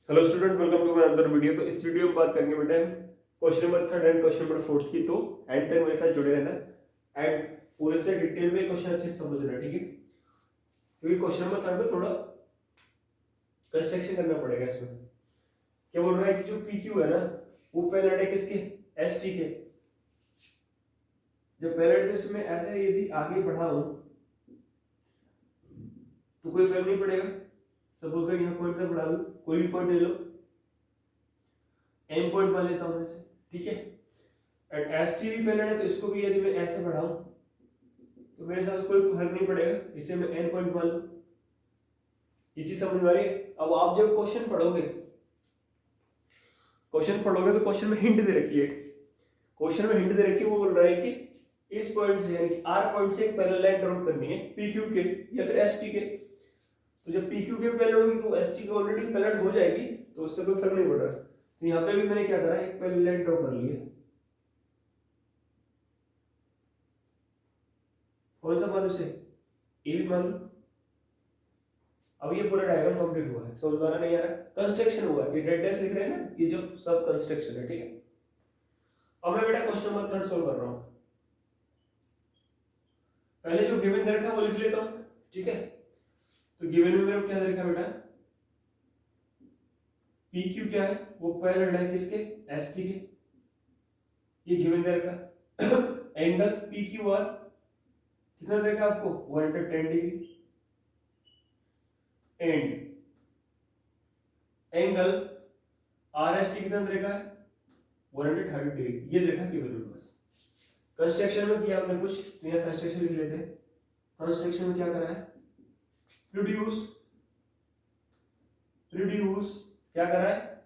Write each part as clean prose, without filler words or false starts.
Hello student, welcome to my another video. तो इस video में बात करेंगे बेटा हम question number third and question number fourth की। तो एंड तक मेरे साथ जुड़े रहना एंड पूरे से डिटेल में क्वेश्चन अच्छे से समझना, ठीक है? क्योंकि क्वेश्चन नंबर थर्ड में थोड़ा कंस्ट्रक्शन करना पड़ेगा। इसमें क्या बोल रहा है कि जो पी क्यू है ना, वो पहले है किसके? एस टी के। जब पहले है उसमें ऐसे यदि आगे बढ़ाऊं तो कोई फर्क नहीं पड़ेगा। सपोज मैं यहाँ पॉइंट तक बढ़ा दूं, कोई भी पॉइंट ले लो, एम पॉइंट मान लेता हूं मैं इसे, ठीक है? एंड एस टी भी पहले है तो इसको भी यदि मैं ऐसे बढ़ाऊं तो मेरे साथ कोई फर्क नहीं पड़ेगा, इसे मैं एन पॉइंट मान लूं। ये चीज समझ में आ रही है? अब आप जब क्वेश्चन पढ़ोगे तो क्वेश्चन में हिंट दे रखी है। क्वेश्चन में हिंट दे रखी है, वो बोल रहा है कि इस पॉइंट से यानी कि आर पॉइंट से एक पैरेलल लाइन ड्रॉ करनी है पी क्यू के या फिर एस टी के। तो जब पी क्यू के पैरेलल होगी तो एस टी के ऑलरेडी पैरेलल हो जाएगी, तो उससे कोई फर्क नहीं पड़ रहा। तो यहाँ पे भी मैंने क्या करा, एक पैरेलल लाइन ड्रॉ कर ली है। कौन सा मानू से? ए भी मान लो। अब ये पूरा डायग्राम कंप्लीट हुआ है, समझ में आ रहा नहीं आ रहा? कंस्ट्रक्शन हुआ है, ये रेड डैश लिख रहे हैं ना, ये जो सब कंस्ट्रक्शन है, ठीक है? अब मैं बेटा क्वेश्चन नंबर थर्ड सोल्व कर रहा हूं। पहले जो गिवन दे रखा है वो लिख लेता हूं, ठीक है? तो गिवन में मेरे को क्या दे रखा है बेटा? पी क्यू क्या है? वो पैरेलल है किसके? एस टी के। ये गिवन दे रखा एंगल पी क्यू आर कितना दे रखा है आपको? 110 degree. And angle R S T कितना दे रखा है? 130 डिग्री। ये देखा गिवन में। बस कंस्ट्रक्शन में किया हमने कुछ, तो यहाँ कंस्ट्रक्शन लिख लेते हैं। कंस्ट्रक्शन में क्या करा है? रिड्यूस रिड्यूस क्या करा है?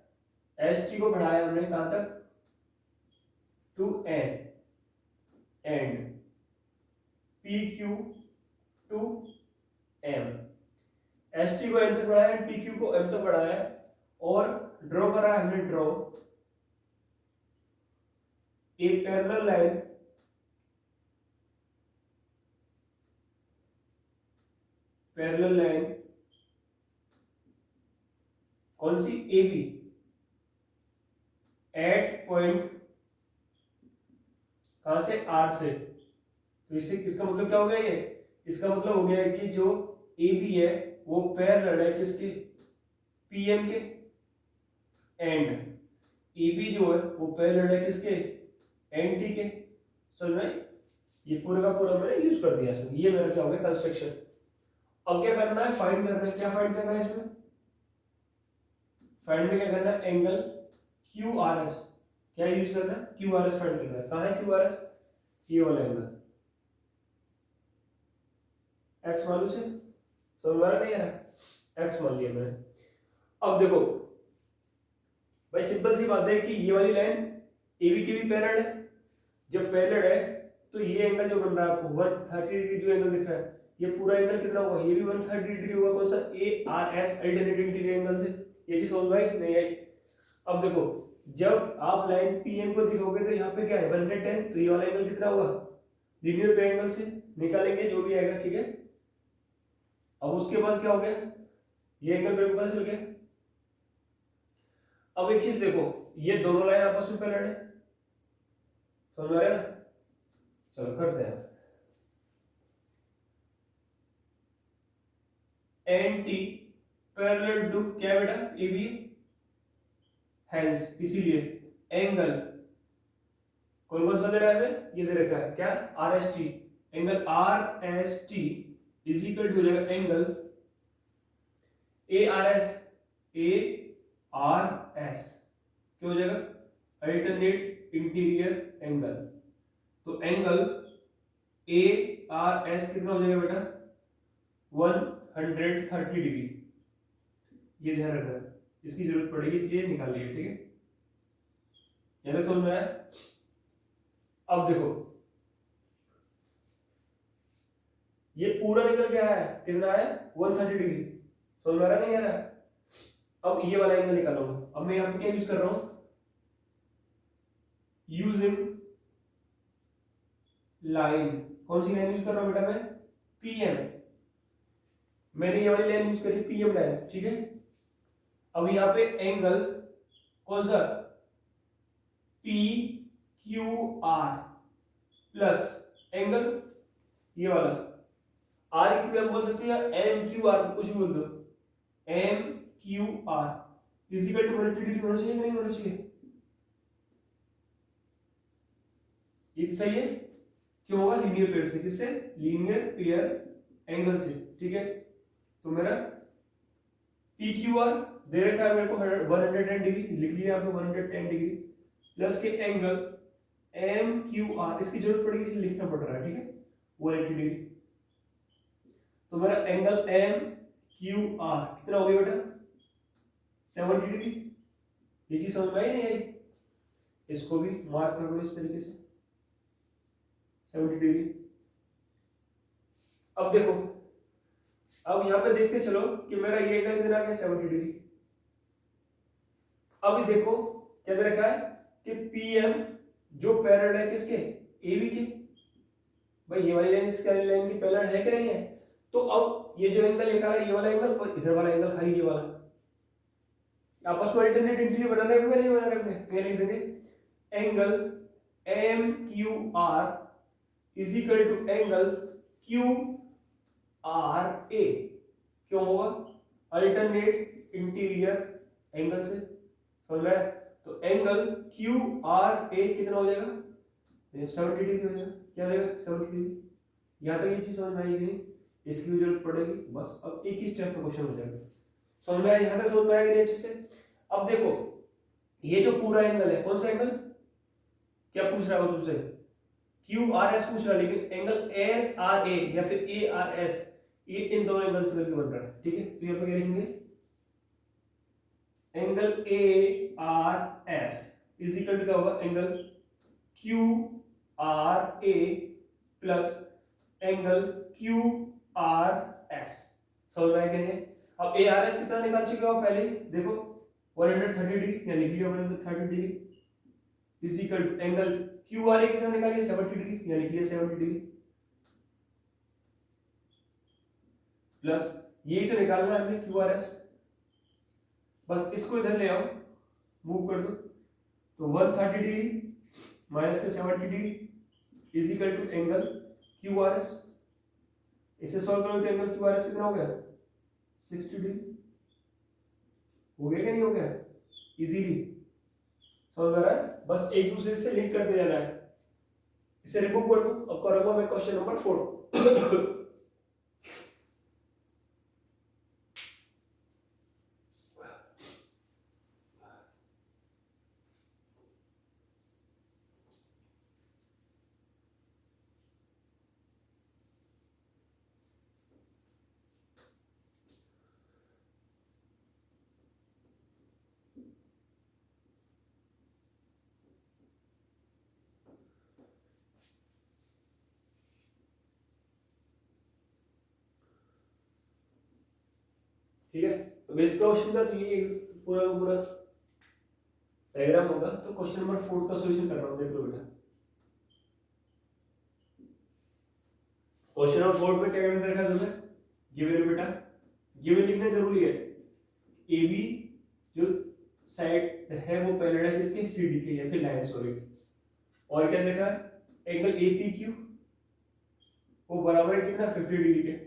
एस टी को बढ़ाया हमने कहां तक? To N. And P Q to M. S T को एम तक बढ़ाया एंड पी क्यू को एम तक बढ़ाया और ड्रॉ करा है हमने, ड्रॉ ए पैरेलल लाइन कौन सी? ए बी एट पॉइंट कहां से? आर से। तो इससे इसका मतलब क्या हो गया? ये इसका मतलब हो गया है कि जो ए बी है वो पैरेलल है किसके? पीएम के। एंड ए बी जो है वो पैरेलल है किसके? एन टी के। समझ में? ये पूरा का पूरा मैंने यूज कर दिया इसमें। ये मेरा क्या हो गया? कंस्ट्रक्शन। अब क्या करना है? फाइंड करना है। क्या फाइंड करना है इसमें? फाइंड में क्या करना है? Angle Q R S. क्या यूज करना है? क्यू आर एस फाइंड करना है। कहां है क्यू आर एस? ये वाला एंगल एक्स मान लो से। समझ में आ रहा नहीं आ रहा? एक्स मान लिया मैंने। अब देखो भाई, सिंपल सी बात है कि ये वाली लाइन ए बी के भी पैरेलल है। जब पैरेलल है तो ये एंगल जो बन रहा है आपको 130 डिग्री जो एंगल दिख रहा है, ये पूरा एंगल कितना होगा? ये भी 130 डिग्री होगा। कौन सा? ए R S, alternating interior angle से। ये चीज समझ में आई कि नहीं आई? अब देखो, जब आप लाइन पीएम को दिखोगे तो यहाँ पे क्या है? 110। तो ये वाला एंगल कितना होगा? लीनियर पे एंगल से निकालेंगे जो भी आएगा, ठीक है? अब उसके बाद क्या हो गया? ये एंगल मेरे को पता चल गया। अब एक चीज देखो, ये दोनों लाइन आपस में पैरेलल है। समझ में आ रहा है ना? चलो करते हैं। एन टी पैरेलल टू क्या बेटा? A B. हैंस इसीलिए एंगल कौन कौन सा दे रहा है हमें? ये दे रखा है क्या? R S T. Angle R S T is equal to हो जाएगा angle A R S. A R S क्या हो जाएगा? Alternate interior angle. तो एंगल ए आर एस कितना हो जाएगा बेटा? 130 डिग्री। ये ध्यान रखना है, इसकी जरूरत पड़ेगी इसलिए निकाल लिया, ठीक है? यानी समझ में आया? अब देखो, ये पूरा निकल के आया है, कितना आया? 130 डिग्री। समझ में आ रहा नहीं आ रहा? अब ये वाला एंगल निकालूंगा। अब मैं यहाँ पे क्या यूज कर रहा हूं? Using line. कौन सी लाइन यूज कर रहा हूं बेटा मैं? पीएम। मैंने ये वाली लाइन यूज करी, पीएम लाइन, ठीक है? अब यहाँ पे एंगल कौन सा, P Q are plus angle ये वाला आर क्यू एम बोल सकते हो या एम क्यू आर, कुछ भी बोल दो, M Q R is equal to 180 degree होना चाहिए कि नहीं होना चाहिए? ये तो सही है। क्यों होगा? लीनियर पेयर से। किससे? लीनियर पेयर एंगल से। ठीक है, तो मेरा पी क्यू आर दे रखा है मेरे को 110 डिग्री, लिख लिया आपने 110 डिग्री प्लस के एंगल एम क्यू आर, इसकी जरूरत पड़ेगी इसलिए लिखना पड़ रहा है। ठीक है, 180 डिग्री। तो मेरा एंगल एम क्यू आर कितना हो गया बेटा? 70 डिग्री। ये चीज समझ में आई नहीं आई? इसको भी मार्क कर लो इस तरीके से 70 डिग्री। अब देखो, अब यहां पे देखते चलो कि मेरा ये एंगल कितना आ गया? 70 डिग्री। अब देखो क्या दे रखा है कि पीएम जो पैरेलल है किसके? एबी के। भाई ये वाली लाइन इसके लाइन की पैरेलल है कि नहीं है? तो अब ये जो एंगल निकाला ये वाला एंगल और इधर वाला एंगल खाली ये वाला, आपस में अल्टरनेट इंटीरियर बनाना है नहीं बनाना है? ये लिख देंगे angle M Q R is equal to angle Q R A. क्यों होगा? अल्टरनेट इंटीरियर एंगल से। समझ में आया? तो एंगल क्यू आर ए कितना हो जाएगा? 70 डिग्री हो जाएगा। क्या हो जाएगा? 70 डिग्री। यहां तक ये चीज समझ में आएगी नहीं, इसकी भी जरूरत पड़ेगी। बस अब एक ही स्टेप में क्वेश्चन हो जाएगा। समझ में आया? यहां तक समझ में आएगी नहीं अच्छे से? अब देखो ये जो पूरा एंगल है, कौन सा एंगल? क्या पूछ रहा है वो तुमसे? क्यू आर एस पूछ रहा है, लेकिन एंगल एस आर ए या फिर ए आर एस, ये इन दोनों एंगल से मिलकर बन रहा है। ठीक है, तो यहाँ पे क्या लिखेंगे? Angle A R S is equal to क्या होगा? Angle Q R A plus angle Q R S. समझ में आया कि नहीं? अब ए आर एस कितना निकाल चुके हो आप पहले ही? देखो 130 डिग्री, यहाँ लिख लिया 130 degree is equal to angle Q R A कितना निकालिए? 70 डिग्री, यहाँ लिख लिया 70 डिग्री प्लस यही तो निकालना है हमें क्यू आर एस। बस इसको इधर ले आओ, मूव कर दो, तो 130 डिग्री माइनस के 70 degree is equal to angle Q R S. इसे सॉल्व करो तो एंगल क्यू आर एस कितना हो गया? 60 डिग्री। हो गया कि नहीं हो गया? इजीली समझ आ रहा है? बस एक दूसरे से लिंक करते जाना है। इसे रिमूव कर दो। अब करूंगा मैं क्वेश्चन नंबर 4। ठीक है, तो बेसिक क्वेश्चन का तो ये पूरा पूरा डायग्राम होगा। तो क्वेश्चन नंबर 4 का सॉल्यूशन कर रहा हूं, देख लो बेटा। क्वेश्चन नंबर 4 में क्या गिवन रखा है तुम्हें? गिवन बेटा, गिवन लिखना जरूरी है। ए बी जो साइड है वो पैरेलल है किसके? सी डी के, या फिर लाइन, सॉरी। और क्या देखा? एंगल ए पी क्यू वो बराबर है कितना? 50 डिग्री के।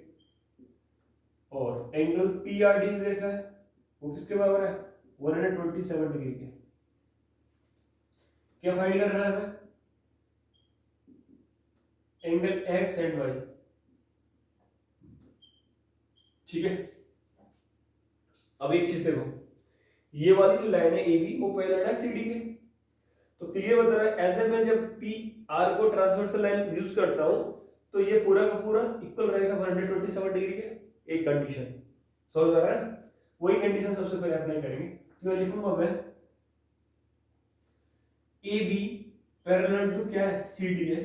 और एंगल पी आर डी देखा है वो किसके बराबर है? 127 डिग्री के। क्या फाइंड करना है हमें? Angle X and Y. ठीक है, अब एक चीज देखो, ये वाली जो लाइन है ए बी वो पैरेलल है सी डी के। तो क्लियर बता रहा है, ऐसे में जब पी आर को ट्रांसवर्सल लाइन यूज करता हूं तो ये पूरा का पूरा इक्वल रहेगा 127 डिग्री के। एक कंडीशन समझ आ रहा है? वही कंडीशन सबसे पहले अप्लाई करेंगे। तो मैं लिखूंगा मैं ए बी पैरेलल टू क्या है? सी डी है,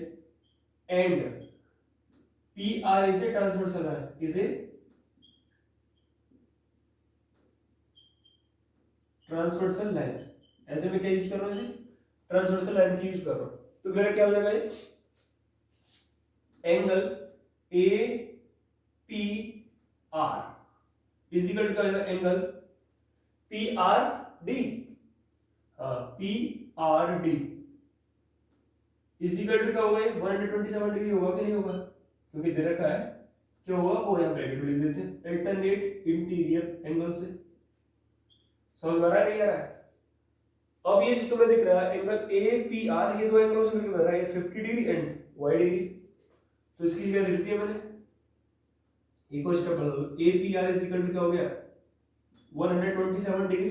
and P R is a transversal line, is a transversal line. ऐसे में क्या यूज कर रहा हूं? इसे ट्रांसवर्सल लाइन की यूज कर रहा हूं। तो मेरा क्या हो जाएगा? ये angle A P R is equal to क्या हो जाएगा? एंगल पी आर डी, हाँ P R D is equal to क्या होगा, 127 डिग्री होगा कि नहीं होगा, क्योंकि दे रखा है क्या होगा, और यहाँ ब्रैकेट में लिख देते हैं अल्टरनेट इंटीरियर एंगल से। समझ में आ रहा है नहीं आ रहा है? अब ये जो तुम्हें दिख रहा है एंगल ए पी आर, ये दो एंगलों से मिलकर बन रहा है 50 डिग्री एंड y डिग्री, तो इसकी क्या लिख दी है मैंने, एक और स्टेप बढ़ा दो, A P R is equal to क्या हो गया 127 डिग्री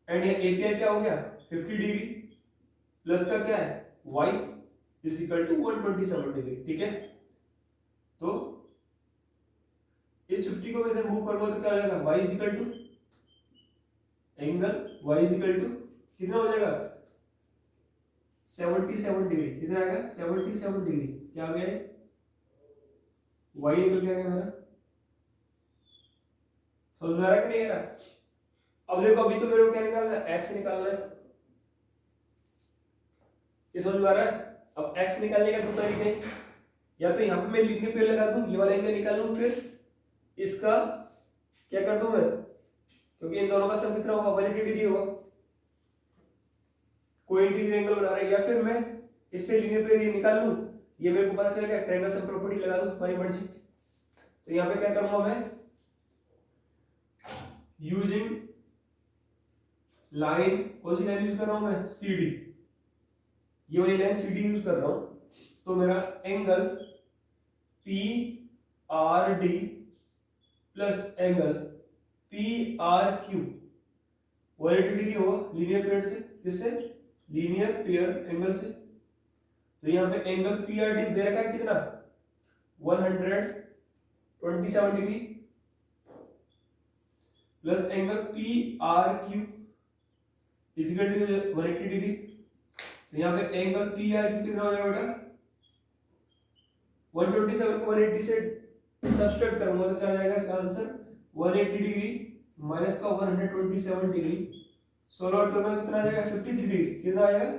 एंड ये ए पी आर क्या हो गया 50 डिग्री प्लस का क्या है y is equal to 127 degree. ठीक है, तो इस 50 को मैं इधर मूव करूंगा तो क्या हो जाएगा y is equal to angle y is equal to कितना हो जाएगा 77 डिग्री, कितना आएगा 77 डिग्री, क्या आ गया y निकल के आ गया मेरा। समझ में आ रहा है कि नहीं आ रहा? अब देखो अभी तो मेरे को क्या निकालना है, x निकालना है, ये समझ में आ रहा है? अब x निकालने का दो तरीके हैं, या तो यहाँ पे मैं लिखने पे लगा दूं, ये वाला एंगल निकाल लूं, फिर इसका क्या कर दूं मैं, क्योंकि इन दोनों का सम कितना होगा 180 डिग्री होगा, कोई इंटीरियर एंगल बना रहा है, या फिर मैं इससे लीनियर पे ये निकाल लूं, ये मेरे को पता चलेगा ट्रायंगल सम प्रॉपर्टी लगा दूं तुम्हारी मर्जी। तो यहाँ पे क्या करूंगा मैं, यूजिंग लाइन, कौन सी लाइन यूज कर रहा हूं मैं, सी डी, ये वाली लाइन सी डी यूज कर रहा हूं, तो मेरा angle P R D plus angle P R Q 180 degree होगा लीनियर पेयर से, किससे, लीनियर पेयर एंगल से। तो यहाँ पे एंगल पी आर डी दे रखा है कितना 127 degree plus angle P R Q is equal to 180 degree. तो यहाँ पे एंगल पी आर क्यू कितना हो जाएगा बेटा 127 को 180 से सब्सट्रैक्ट करूंगा तो क्या आ जाएगा इसका आंसर 180 डिग्री माइनस का 127 डिग्री, 16 और 2 कितना आ जाएगा 53 डिग्री, कितना आ जाएगा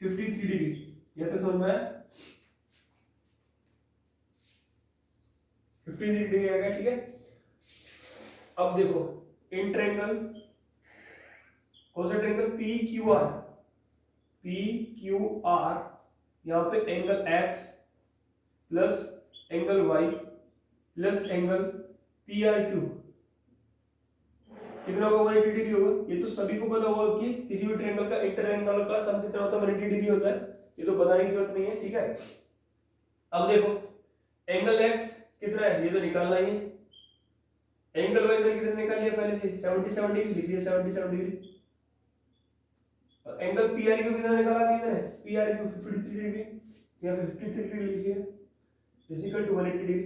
53 डिग्री। ये तो समझ में आया, 53 डिग्री आएगा। ठीक है, अब देखो इन ट्रायंगल, कौन सा triangle P Q R, P Q R, यहाँ पे angle X plus angle Y plus angle P R Q कितना होगा 180 डिग्री होगा। ये तो सभी को पता होगा कि किसी भी ट्रायंगल का इंटर एंगल का सम कितना होता है 180 डिग्री होता है, ये तो बताने की जरूरत नहीं है। ठीक है, अब देखो एंगल एक्स कितना है ये तो निकालना ही है, एंगल वाई मैंने कितना निकाल लिया पहले से 77 डिग्री, लिख लिया 77 डिग्री, और एंगल पी आर क्यू कितना निकाला अभी मैंने, पी आर क्यू 53 डिग्री, या 53 डिग्री लिखिए इज इक्वल टू 180 डिग्री।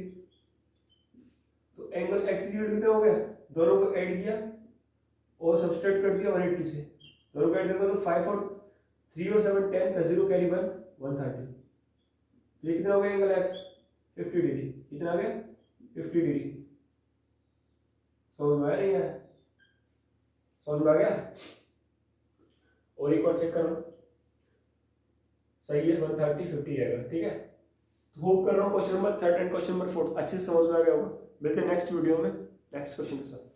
तो एंगल एक्स कितना हो गया, दोनों को ऐड किया और सब्सट्रैक्ट कर दिया 180 से, दोनों को ऐड करके तो 5 और 3 और 7 10 प्लस 0 कैरी 1 130, तो ये कितना हो गया एंगल एक्स 50 डिग्री, कितना आ गया 50 डिग्री। समझ में आया नहीं आया, समझ में आ गया। और एक और चेक करो, सही है 130 50 आएगा। ठीक है, होप कर रहा हूँ question number 3 and question number 4 अच्छे से समझ में आ गया होगा। मिलते हैं नेक्स्ट वीडियो में नेक्स्ट क्वेश्चन के साथ।